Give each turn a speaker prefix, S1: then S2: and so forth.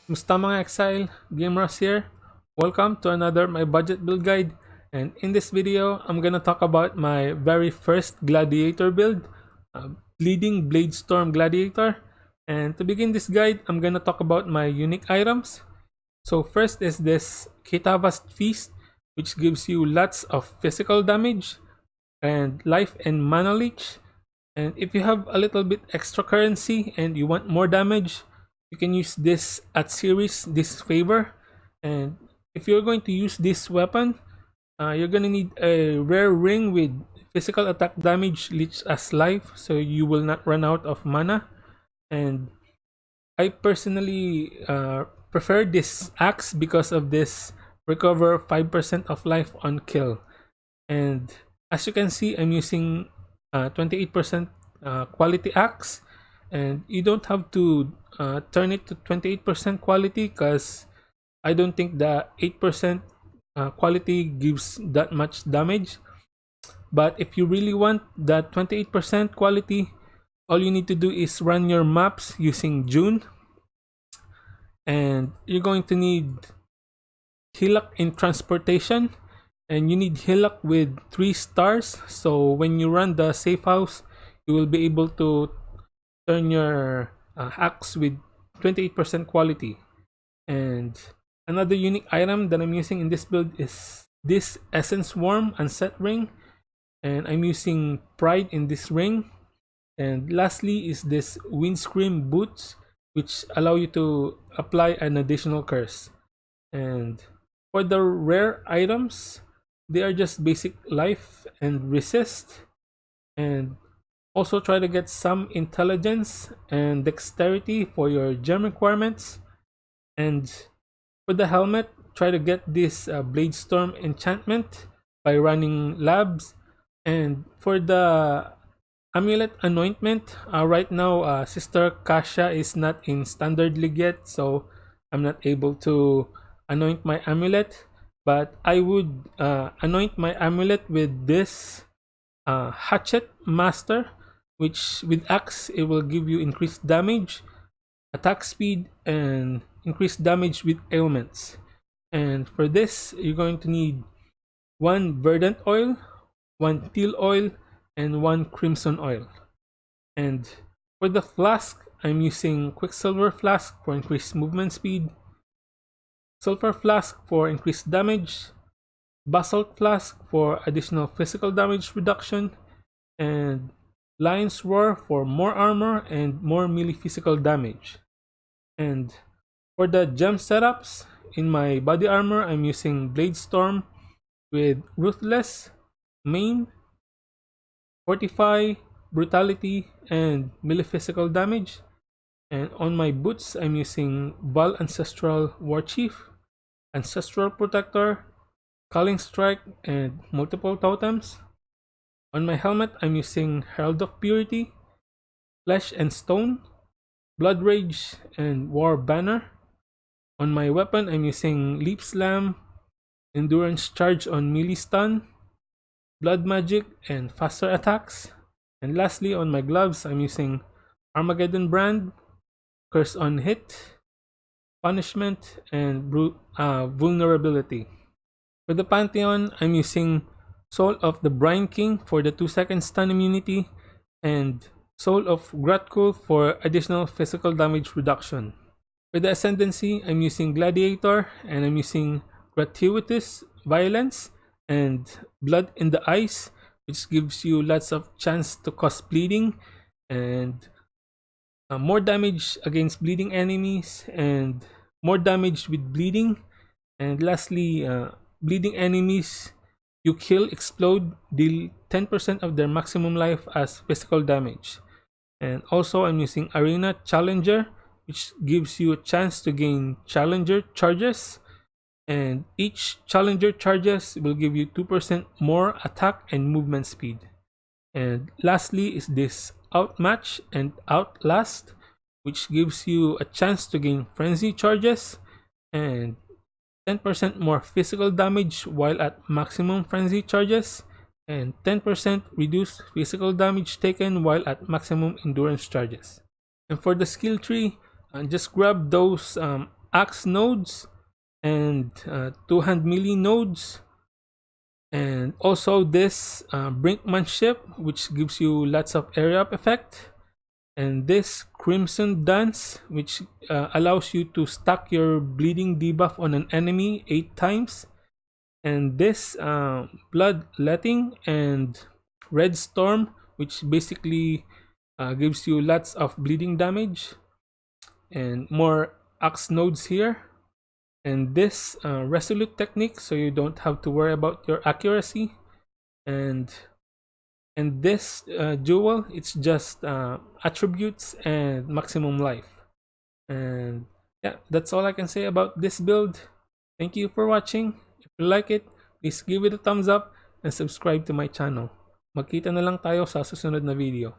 S1: Musta mga Exile, Gamers here. Welcome to another My Budget Build Guide. And in this video, I'm gonna talk about my very first Gladiator build, Bleeding Bladestorm Gladiator. And to begin this guide, I'm gonna talk about my unique items. So first is this Kitava's Feast, which gives you lots of physical damage and life and mana leech. And if you have a little bit extra currency and you want more damage, you can use this at series, this favor. And if you're going to use this weapon, you're gonna need a rare ring with physical attack damage leech as life, so you will not run out of mana. And I personally prefer this axe because of this recover 5% of life on kill. And as you can see, I'm using 28% quality axe, and you don't have to turn it to 28% quality because I don't think the 8% quality gives that much damage. But if you really want that 28% quality, all you need to do is run your maps using June, and you're going to need Hillock in transportation, and you need Hillock with 3 stars. So when you run the safe house, you will be able to turn your axe with 28% quality. And another unique item that I'm using in this build is this Essence Worm Unset Ring, and I'm using Pride in this ring. And lastly is this Windscream Boots, which allow you to apply an additional curse. And for the rare items, they are just basic life and resist, and also try to get some intelligence and dexterity for your gem requirements. And for the helmet, try to get this Bladestorm enchantment by running labs. And for the amulet anointment, right now Sister Kasha is not in standard league yet, so I'm not able to anoint my amulet. But I would anoint my amulet with this Hatchet Master, which with axe it will give you increased damage, attack speed, and increased damage with ailments. And for this, you're going to need 1 verdant oil, 1 teal oil, and 1 crimson oil. And for the flask, I'm using Quicksilver Flask for increased movement speed, Sulfur Flask for increased damage, Basalt Flask for additional physical damage reduction, and Lion's Roar for more armor and more melee physical damage. And for the gem setups, in my body armor, I'm using Bladestorm with Ruthless, Maim, Fortify, Brutality, and melee physical damage. And on my boots, I'm using Val Ancestral Warchief, Ancestral Protector, Culling Strike, and multiple totems. On my helmet, I'm using Herald of Purity, Flesh and Stone, Blood Rage, and War Banner. On my weapon, I'm using Leap Slam, Endurance Charge on melee stun, Blood Magic, and faster attacks. And lastly, on my gloves, I'm using Armageddon Brand, Curse on Hit, Punishment, and Vulnerability. For the Pantheon, I'm using Soul of the Brine King for the 2-second stun immunity, and Soul of Gratkul for additional physical damage reduction. For the Ascendancy, I'm using Gladiator, and I'm using Gratuitous Violence and Blood in the Eyes, which gives you lots of chance to cause bleeding and more damage against bleeding enemies, and more damage with bleeding. And lastly, bleeding enemies you kill explode deal 10% of their maximum life as physical damage. And also I'm using Arena Challenger, which gives you a chance to gain Challenger charges, and each Challenger charges will give you 2% more attack and movement speed. And lastly is this Outmatch and Outlast, which gives you a chance to gain Frenzy charges and 10% more physical damage while at maximum frenzy charges, and 10% reduced physical damage taken while at maximum endurance charges. And for the skill tree, just grab those axe nodes and two-hand melee nodes, and also this brinkmanship, which gives you lots of area up effect, and this crimson dance, which allows you to stack your bleeding debuff on an enemy 8 times, and this bloodletting and red storm, which basically gives you lots of bleeding damage, and more axe nodes here, and this resolute technique, so you don't have to worry about your accuracy, and this jewel, it's just attributes and maximum life. And yeah, that's all I can say about this build. Thank you for watching. If you like it, please give it a thumbs up and subscribe to my channel. Magkita na lang tayo sa susunod na video.